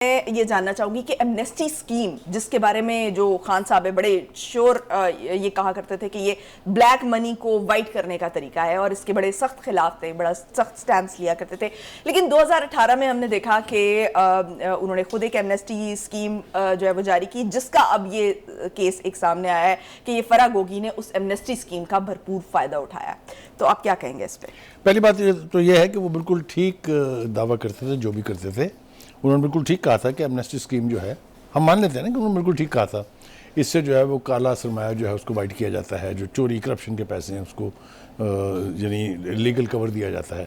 میں یہ جاننا چاہوں گی کہ ایمنیسٹی اسکیم جس کے بارے میں جو خان صاحب بڑے شور یہ کہا کرتے تھے کہ یہ بلیک منی کو وائٹ کرنے کا طریقہ ہے اور اس کے بڑے سخت خلاف تھے, بڑا سخت سٹینس لیا کرتے تھے, لیکن 2018 میں ہم نے دیکھا کہ انہوں نے خود ایک ایمنیسٹی اسکیم جو ہے وہ جاری کی, جس کا اب یہ کیس ایک سامنے آیا ہے کہ یہ فرح گوگی نے اس ایمنیسٹی اسکیم کا بھرپور فائدہ اٹھایا. تو آپ کیا کہیں گے اس پہ؟ پہلی بات تو یہ ہے کہ وہ بالکل ٹھیک دعویٰ کرتے تھے جو بھی کرتے تھے. انہوں نے بالکل ٹھیک کہا تھا کہ ایمنیسٹی اسکیم جو ہے, ہم مان لیتے ہیں نا کہ انہوں نے بالکل ٹھیک کہا تھا, اس سے جو ہے وہ کالا سرمایہ جو ہے اس کو وائٹ کیا جاتا ہے, جو چوری کرپشن کے پیسے ہیں اس کو یعنی لیگل کور دیا جاتا ہے.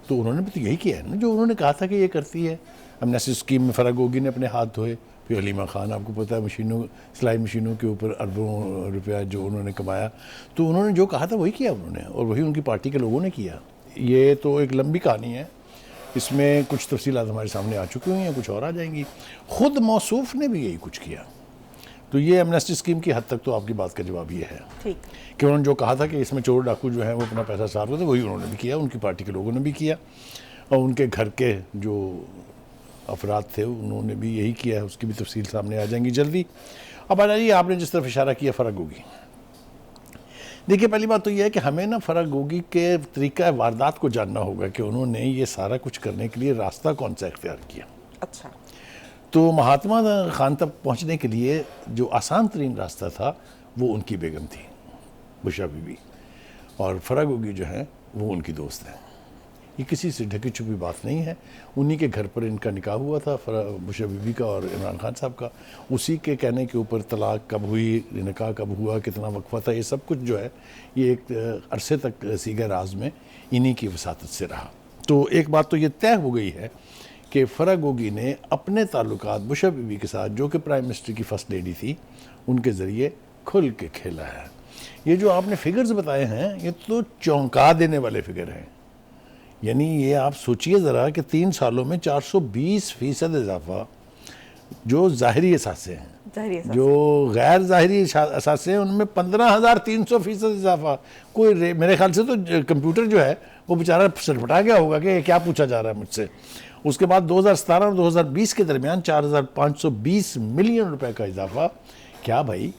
تو انہوں نے بھی تو یہی کیا ہے نا جو انہوں نے کہا تھا کہ یہ کرتی ہے. ایمنیسٹی اسکیم میں فرح گوگی نے اپنے ہاتھ دھوئے, پھر حلیمہ خان آپ کو پتہ ہے مشینوں سلائی مشینوں کے اوپر اربوں روپیہ جو انہوں نے کمایا, تو انہوں نے جو کہا تھا وہی کیا انہوں نے, اور وہی ان کی پارٹی کے لوگوں نے کیا. یہ تو ایک لمبی کہانی ہے, اس میں کچھ تفصیلات ہمارے سامنے آ چکی ہوئی ہیں, کچھ اور آ جائیں گی. خود موصوف نے بھی یہی کچھ کیا. تو یہ ایمنیسٹی اسکیم کی حد تک تو آپ کی بات کا جواب یہ ہے کہ انہوں نے جو کہا تھا کہ اس میں چور ڈاکو جو ہیں وہ اپنا پیسہ صاف کرتے, وہی انہوں نے بھی کیا, ان کی پارٹی کے لوگوں نے بھی کیا, اور ان کے گھر کے جو افراد تھے انہوں نے بھی یہی کیا. اس کی بھی تفصیل سامنے آ جائیں گی جلدی. اب آ جائیے آپ نے جس طرف اشارہ کیا فرح گوگی. دیکھیے پہلی بات تو یہ ہے کہ ہمیں نا فرح گوگی کے طریقہ واردات کو جاننا ہوگا کہ انہوں نے یہ سارا کچھ کرنے کے لیے راستہ کون سا اختیار کیا. اچھا, تو مہاتما خان تک پہنچنے کے لیے جو آسان ترین راستہ تھا وہ ان کی بیگم تھی بشا بی بی, اور فرح گوگی جو ہیں وہ ان کی دوست ہیں. یہ کسی سے ڈھکی چھپی بات نہیں ہے. انہی کے گھر پر ان کا نکاح ہوا تھا بشا بی بی کا اور عمران خان صاحب کا. اسی کے کہنے کے اوپر طلاق کب ہوئی, نکاح کب ہوا, کتنا وقفہ تھا, یہ سب کچھ جو ہے یہ ایک عرصے تک سیغہ راز میں انہی کی وساطت سے رہا. تو ایک بات تو یہ طے ہو گئی ہے کہ فرح گوگی نے اپنے تعلقات بشا بی بی کے ساتھ, جو کہ پرائم منسٹر کی فرسٹ لیڈی تھی, ان کے ذریعے کھل کے کھیلا ہے. یہ جو آپ نے فگرز بتائے ہیں یہ تو چونکا دینے والے فگر ہیں. یعنی یہ آپ سوچئے ذرا کہ 3 سالوں میں 420% اضافہ, جو ظاہری اثاثے ہیں, جو غیر ظاہری اثاثے ہیں ان میں 15,300% اضافہ. کوئی میرے خیال سے تو کمپیوٹر جو ہے وہ بیچارہ سٹپٹا گیا ہوگا کہ کیا پوچھا جا رہا ہے مجھ سے. اس کے بعد 2017 اور 2020 کے درمیان 4,520 ملین روپے کا اضافہ. کیا بھائی,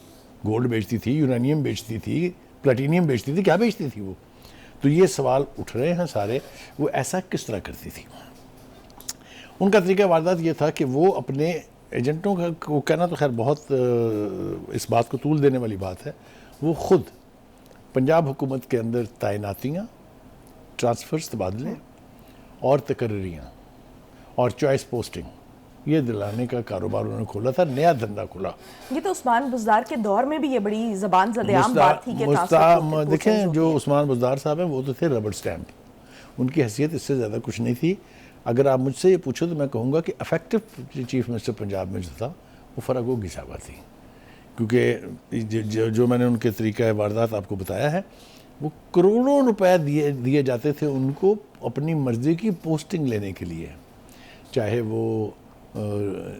گولڈ بیچتی تھی, یورینیم بیچتی تھی, پلاٹینیم بیچتی تھی, کیا بیچتی تھی وہ؟ تو یہ سوال اٹھ رہے ہیں سارے, وہ ایسا کس طرح کرتی تھی؟ ان کا طریقہ واردات یہ تھا کہ وہ اپنے ایجنٹوں کو کہنا تو خیر بہت اس بات کو طول دینے والی بات ہے, وہ خود پنجاب حکومت کے اندر تعیناتیاں, ٹرانسفرز تبادلے اور تقرریاں اور چوائس پوسٹنگ یہ دلانے کا کاروبار انہوں نے کھولا تھا, نیا دھندا کھولا. یہ تو عثمان بزدار کے دور میں بھی یہ بڑی زبان زد عام بات تھی کہ دیکھیں جو عثمان بزدار صاحب ہیں وہ تو تھے ربڑ سٹیمپ, ان کی حیثیت اس سے زیادہ کچھ نہیں تھی. اگر آپ مجھ سے یہ پوچھو تو میں کہوں گا کہ افیکٹو چیف منسٹر پنجاب میں جو تھا وہ فرح گوگی صاحبہ تھی, کیونکہ جو میں نے ان کے طریقہ واردات آپ کو بتایا ہے وہ کروڑوں روپے دیے جاتے تھے ان کو اپنی مرضی کی پوسٹنگ لینے کے لیے, چاہے وہ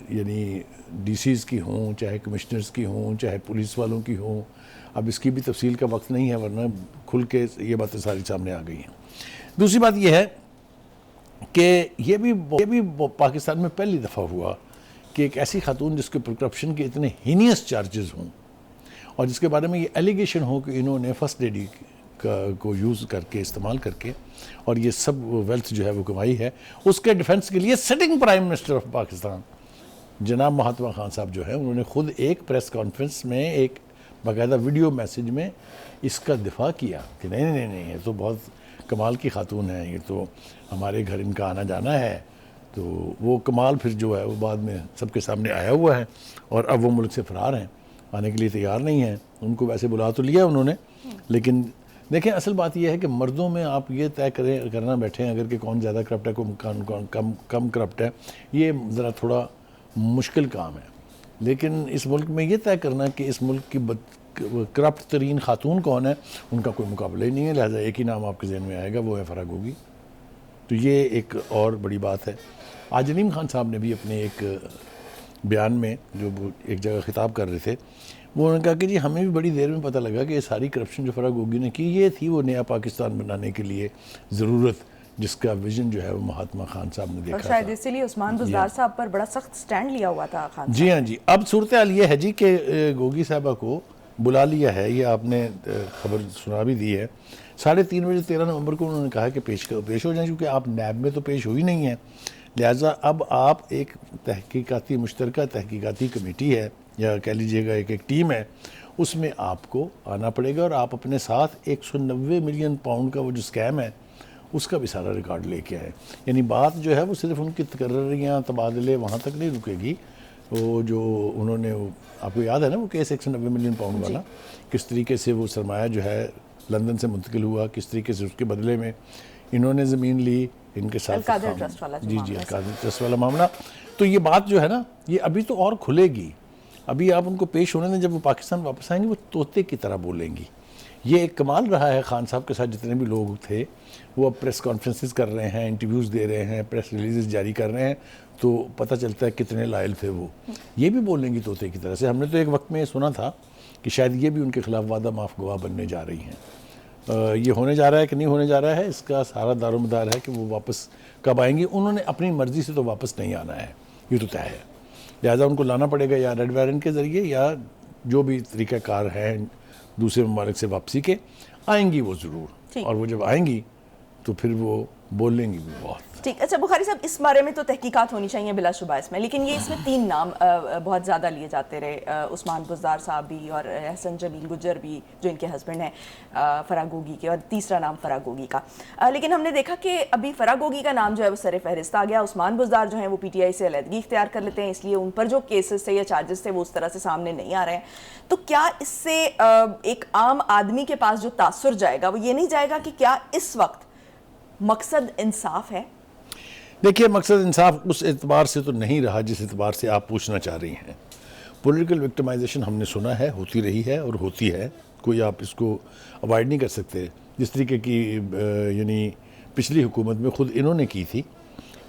یعنی ڈی سیز کی ہوں, چاہے کمشنرز کی ہوں, چاہے پولیس والوں کی ہوں. اب اس کی بھی تفصیل کا وقت نہیں ہے ورنہ کھل کے یہ باتیں ساری سامنے آ گئی ہیں. دوسری بات یہ ہے کہ یہ بھی پاکستان میں پہلی دفعہ ہوا کہ ایک ایسی خاتون جس کے پر کرپشن کے اتنے ہینیس چارجز ہوں اور جس کے بارے میں یہ ایلیگیشن ہو کہ انہوں نے فرسٹ لیڈی کو یوز کر کے, استعمال کر کے, اور یہ سب ویلتھ جو ہے وہ کمائی ہے, اس کے ڈیفنس کے لیے sitting prime minister of Pakistan جناب مہاتما خان صاحب جو ہے انہوں نے خود ایک پریس کانفرنس میں ایک باقاعدہ ویڈیو میسیج میں اس کا دفاع کیا کہ نہیں یہ تو بہت کمال کی خاتون ہے, یہ تو ہمارے گھر ان کا آنا جانا ہے. تو وہ کمال پھر جو ہے وہ بعد میں سب کے سامنے آیا ہوا ہے, اور اب وہ ملک سے فرار ہیں, آنے کے لیے تیار نہیں ہیں. ان کو ویسے بلا تو لیا انہوں نے, لیکن دیکھیں اصل بات یہ ہے کہ مردوں میں آپ یہ طے کرنا بیٹھیں اگر کہ کون زیادہ کرپٹ ہے کون کم کرپٹ ہے, یہ ذرا تھوڑا مشکل کام ہے. لیکن اس ملک میں یہ طے کرنا کہ اس ملک کی کرپٹ ترین خاتون کون ہے, ان کا کوئی مقابلہ ہی نہیں ہے. لہٰذا ایک ہی نام آپ کے ذہن میں آئے گا, وہ ہے فرح گوگی. تو یہ ایک اور بڑی بات ہے. آج نیم خان صاحب نے بھی اپنے ایک بیان میں جو ایک جگہ خطاب کر رہے تھے, وہ انہوں نے کہا کہ جی ہمیں بھی بڑی دیر میں پتہ لگا کہ یہ ساری کرپشن جو فرح گوگی نے کی یہ تھی وہ نیا پاکستان بنانے کے لیے ضرورت جس کا ویژن جو ہے وہ مہاتما خان صاحب نے اور دیکھا تھا. شاید اسی لیے عثمان بزدار صاحب پر بڑا سخت سٹینڈ لیا ہوا تھا خان جی ہاں جی. اب صورتحال یہ ہے جی کہ گوگی صاحبہ کو بلا لیا ہے, یہ آپ نے خبر سنا بھی دی ہے. 3:30 بجے 13 نومبر کو انہوں نے کہا کہ پیش ہو جائیں, کیونکہ آپ نیب میں تو پیش ہوئی نہیں ہیں, لہٰذا اب آپ ایک تحقیقاتی مشترکہ تحقیقاتی کمیٹی ہے, یا کہہ لیجیے گا ایک ٹیم ہے, اس میں آپ کو آنا پڑے گا, اور آپ اپنے ساتھ 190 ملین پاؤنڈ کا وہ جو اسکیم ہے اس کا بھی سارا ریکارڈ لے کے آئے. یعنی بات جو ہے وہ صرف ان کی تقرریاں تبادلے وہاں تک نہیں رکے گی. وہ جو انہوں نے, آپ کو یاد ہے نا وہ کیس 190 ملین پاؤنڈ والا, کس طریقے سے وہ سرمایہ جو ہے لندن سے منتقل ہوا, کس طریقے سے اس کے بدلے میں انہوں نے زمین لی ان کے ساتھ. القادر ٹرسٹ والا جی القادر ٹرسٹ والا معاملہ. تو یہ بات جو ہے نا یہ ابھی تو اور کھلے گی. ابھی آپ ان کو پیش ہونے دیں, جب وہ پاکستان واپس آئیں گے وہ طوطے کی طرح بولیں گی. یہ ایک کمال رہا ہے خان صاحب کے ساتھ, جتنے بھی لوگ تھے وہ اب پریس کانفرنسز کر رہے ہیں, انٹرویوز دے رہے ہیں, پریس ریلیزز جاری کر رہے ہیں, تو پتہ چلتا ہے کتنے لائل تھے وہ. یہ بھی بولیں گی طوطے کی طرح سے. ہم نے تو ایک وقت میں یہ سنا تھا کہ شاید یہ بھی ان کے خلاف وعدہ معاف گواہ بننے جا رہی ہیں. یہ ہونے جا رہا ہے کہ نہیں ہونے جا رہا ہے, اس کا سارا دار و مدار ہے کہ وہ واپس کب آئیں گی. انہوں نے اپنی مرضی سے تو واپس نہیں آنا ہے, یہ تو طے ہے. لہٰذا ان کو لانا پڑے گا یا ریڈ وارنٹ کے ذریعے, یا جو بھی طریقہ کار ہے دوسرے ممالک سے واپسی کے. آئیں گی وہ ضرور, اور وہ جب آئیں گی تو پھر وہ بولیں گی بھی بہت. ٹھیک. اچھا بخاری صاحب, اس بارے میں تو تحقیقات ہونی چاہیے بلا شبہ اس میں, لیکن یہ اس میں 3 نام بہت زیادہ لیے جاتے رہے, عثمان بزدار صاحب بھی اور احسن جمیل گجر بھی جو ان کے ہسبینڈ ہیں فرح گوگی کے, اور تیسرا نام فرح گوگی کا. لیکن ہم نے دیکھا کہ ابھی فرح گوگی کا نام جو ہے وہ سر فہرست آ گیا. عثمان بزدار جو ہیں وہ پی ٹی آئی سے علیحدگی اختیار کر لیتے ہیں, اس لیے ان پر جو کیسز تھے یا چارجز تھے وہ اس طرح سے سامنے نہیں آ رہے ہیں. تو کیا اس سے ایک عام آدمی کے پاس جو تاثر جائے گا وہ یہ نہیں جائے گا کہ کیا اس وقت مقصد انصاف ہے؟ دیکھیے, مقصد انصاف اس اعتبار سے تو نہیں رہا جس اعتبار سے آپ پوچھنا چاہ رہی ہیں. پولیٹیکل وکٹمائزیشن ہم نے سنا ہے ہوتی رہی ہے اور ہوتی ہے, کوئی آپ اس کو اوائڈ نہیں کر سکتے. جس طریقے کی یعنی پچھلی حکومت میں خود انہوں نے کی تھی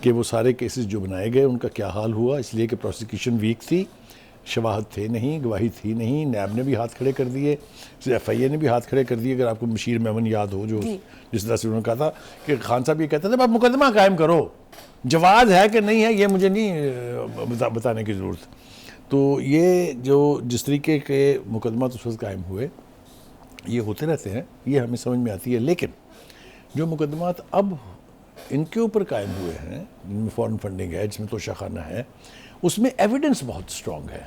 کہ وہ سارے کیسز جو بنائے گئے ان کا کیا حال ہوا, اس لیے کہ پروسیکیوشن ویک تھی, شواہد تھے نہیں, گواہی تھی نہیں, نیب نے بھی ہاتھ کھڑے کر دیے, ایف آئی اے نے بھی ہاتھ کھڑے کر دیے. اگر آپ کو مشیر میمن یاد ہو, جو جس طرح سے انہوں نے کہا تھا کہ خان صاحب یہ کہتے تھے آپ مقدمہ قائم کرو, جواز ہے کہ نہیں ہے یہ مجھے نہیں بتانے کی ضرورت. تو یہ جو جس طریقے کے مقدمات اس وقت قائم ہوئے یہ ہوتے رہتے ہیں, یہ ہمیں سمجھ میں آتی ہے. لیکن جو مقدمات اب ان کے اوپر قائم ہوئے ہیں, جن میں فورن فنڈنگ ہے, جس میں توشہ خانہ ہے, اس میں ایویڈنس بہت سٹرونگ ہے.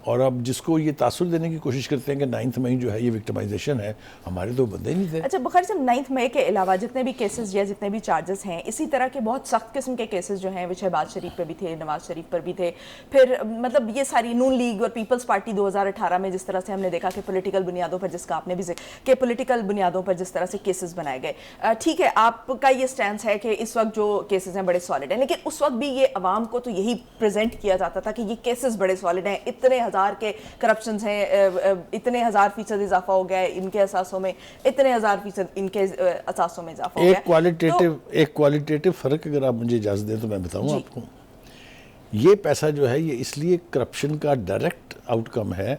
اور اب جس کو یہ تاثر دینے کی کوشش کرتے ہیں کہ 9 مئی جو ہے یہ وکٹمائزیشن ہے, ہمارے تو بندے نہیں تھے. اچھا بخاری صاحب, 9 مئی کے علاوہ جتنے بھی کیسز یا جتنے بھی چارجز ہیں, اسی طرح کے بہت سخت قسم کے کیسز جو ہیں وہ شہباز شریف پہ بھی تھے, نواز شریف پر بھی تھے. پھر مطلب یہ ساری نون لیگ اور پیپلز پارٹی 2018 میں جس طرح سے ہم نے دیکھا کہ پولیٹیکل بنیادوں پر, جس کا آپ نے بھی ذکر کہ پولیٹیکل بنیادوں پر جس طرح سے کیسز بنائے گئے. ٹھیک ہے, آپ کا یہ سٹینس ہے کہ اس وقت جو کیسز ہیں بڑے سالڈ ہیں, لیکن اس وقت بھی یہ عوام کو تو یہی پریزنٹ کیا جاتا تھا کہ یہ کیسز بڑے سالڈ ہیں, اتنے ہزار کے کرپشنز ہیں, اتنے 1000% اضافہ ہو گیا ہے ان کے اثاثوں میں, اتنے 1000% ان کے اثاثوں میں اضافہ ہو گیا ہے. ایک کوالیٹیٹیو فرق اگر آپ مجھے اجازت دیں تو میں بتاؤں آپ کو. یہ پیسہ جو ہے یہ اس لیے کرپشن کا ڈائریکٹ آؤٹ کم ہے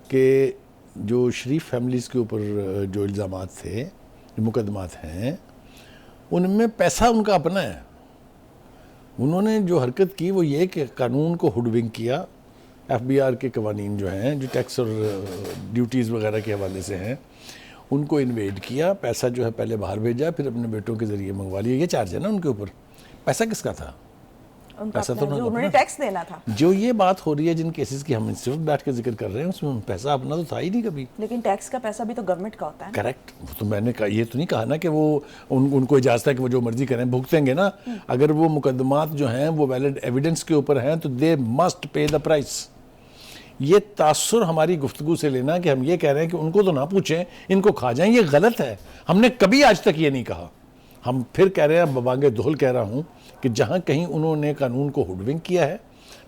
کہ جو شریف فیملیز کے اوپر جو الزامات تھے, جو مقدمات ہیں, ان میں پیسہ ان کا اپنا ہے. انہوں نے جو حرکت کی وہ یہ کہ قانون کو ہوڈ ونک کیا. ایف بی آر کے قوانین جو ہیں, جو ٹیکس اور ڈیوٹیز وغیرہ کے حوالے سے ہیں, ان کو انویڈ کیا. پیسہ جو ہے پہلے باہر بھیجا, پھر اپنے بیٹوں کے ذریعے منگوا لیا. یہ چارج ہے نا ان کے اوپر. پیسہ کس کا تھا؟ پیسہ تو انہوں نے ٹیکس دینا تھا. جو یہ بات ہو رہی ہے جن کیسز کی ہم اس وقت بیٹھ کے ذکر کر رہے ہیں, اس میں پیسہ اپنا تو تھا ہی نہیں کبھی. لیکن ٹیکس کا پیسہ بھی تو گورنمنٹ کا ہوتا ہے. کریکٹ. تو میں نے کہا, یہ تو نہیں کہا نا کہ وہ ان کو اجازت ہے کہ وہ جو مرضی کریں, بھگتیں گے نا. اگر وہ مقدمات جو ہیں وہ ویلڈ ایویڈنس کے اوپر ہیں تو they must pay the price. یہ تاثر ہماری گفتگو سے لینا کہ ہم یہ کہہ رہے ہیں کہ ان کو تو نہ پوچھیں, ان کو کھا جائیں, یہ غلط ہے. ہم نے کبھی آج تک یہ نہیں کہا. ہم پھر کہہ رہے ہیں, ببانگ دہل کہہ رہا ہوں کہ جہاں کہیں انہوں نے قانون کو ہوڈ ونک کیا ہے,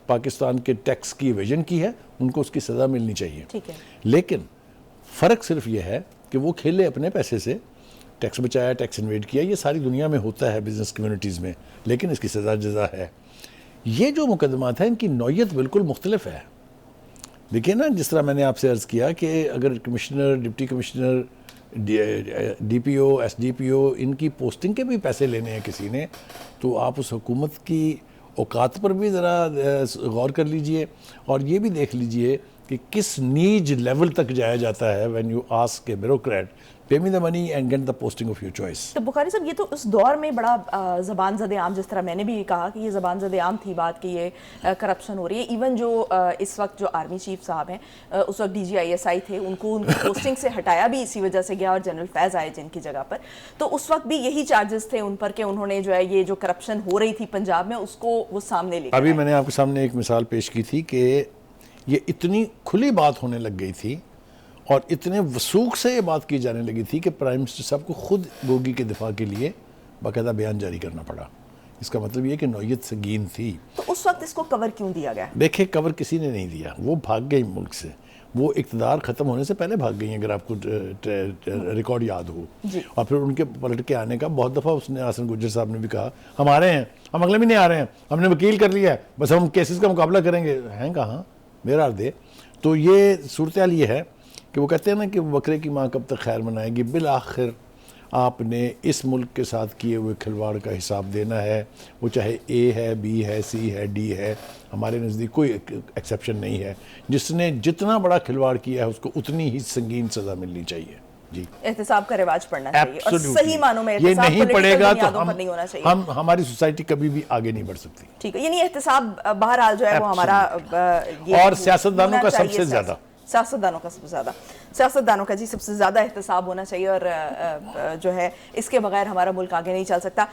پاکستان کے ٹیکس کی ایویژن کی ہے, ان کو اس کی سزا ملنی چاہیے. ٹھیک ہے. لیکن فرق صرف یہ ہے کہ وہ کھیلے اپنے پیسے سے, ٹیکس بچایا, ٹیکس انویڈ کیا. یہ ساری دنیا میں ہوتا ہے بزنس کمیونٹیز میں, لیکن اس کی سزا جزا ہے. یہ جو مقدمات ہیں ان کی نوعیت بالکل مختلف ہے. دیکھیں نا, جس طرح میں نے آپ سے عرض کیا کہ اگر commissioner, deputy commissioner D P O S D P O ان کی پوسٹنگ کے بھی پیسے لینے ہیں کسی نے, تو آپ اس حکومت کی اوقات پر بھی ذرا غور کر لیجئے, اور یہ بھی دیکھ لیجئے کہ کس نیج لیول تک جایا جاتا ہے when you ask a bureaucrat pay me the money and get the posting of your choice. تو بخاری صاحب یہ تو اس دور میں بڑا زبان زد عام, جس طرح میں نے بھی کہا کہ یہ زبان زد عام تھی بات کہ یہ کرپشن ہو رہی ہے. ایون جو اس وقت جو آرمی چیف صاحب ہیں, اس وقت D G I S I تھے, ان کو ان کی پوسٹنگ سے ہٹایا بھی اسی وجہ سے گیا, اور جنرل فیض آئے جن کی جگہ پر, تو اس وقت بھی یہی چارجز تھے ان پر کہ انہوں نے جو ہے یہ جو کرپشن ہو رہی تھی پنجاب میں اس کو وہ سامنے لے. ابھی میں نے آپ کے سامنے ایک مثال پیش کی تھی کہ یہ اتنی کھلی بات ہونے لگ گئی تھی اور اتنے وثوق سے یہ بات کی جانے لگی تھی کہ پرائم منسٹر صاحب کو خود گوگی کے دفاع کے لیے باقاعدہ بیان جاری کرنا پڑا. اس کا مطلب یہ کہ نوعیت سنگین تھی. تو اس وقت اس کو کور کیوں دیا گیا؟ دیکھیں کور کسی نے نہیں دیا, وہ بھاگ گئی ملک سے, وہ اقتدار ختم ہونے سے پہلے بھاگ گئی ہیں, اگر آپ کو ریکارڈ یاد ہو. اور پھر ان کے پلٹ کے آنے کا بہت دفعہ اس نے حسن گجر صاحب نے بھی کہا ہم آ رہے ہیں, ہم اگلے مہینے آ رہے ہیں, ہم نے وکیل کر لیا ہے, بس ہم کیسز کا مقابلہ کریں گے. ہیں کہاں میرا دے. تو یہ صورتحال یہ ہے کہ وہ کہتے ہیں نا کہ بکرے کی ماں کب تک خیر منائے گی, بالآخر آپ نے اس ملک کے ساتھ کیے ہوئے کھلواڑ کا حساب دینا ہے, وہ چاہے اے ہے, بی ہے, سی ہے, ڈی ہے, ہمارے نزدیک کوئی ایکسیپشن نہیں ہے. جس نے جتنا بڑا کھلواڑ کیا ہے اس کو اتنی ہی سنگین سزا ملنی چاہیے. جی, احتساب کا رواج پڑنا چاہیے, اور Absolutely. صحیح معنوں میں یہ احتساب نہیں پڑے گا تو نہیں ہونا چاہیے. ہماری سوسائٹی کبھی بھی آگے نہیں بڑھ سکتی. ٹھیک ہے, یعنی احتساب بہرحال جو ہے وہ ہمارا اور سیاستدانوں کا سب سے زیادہ, سیاستدانوں کا جی سب سے زیادہ احتساب ہونا چاہیے, اور جو ہے اس کے بغیر ہمارا ملک آگے نہیں چل سکتا.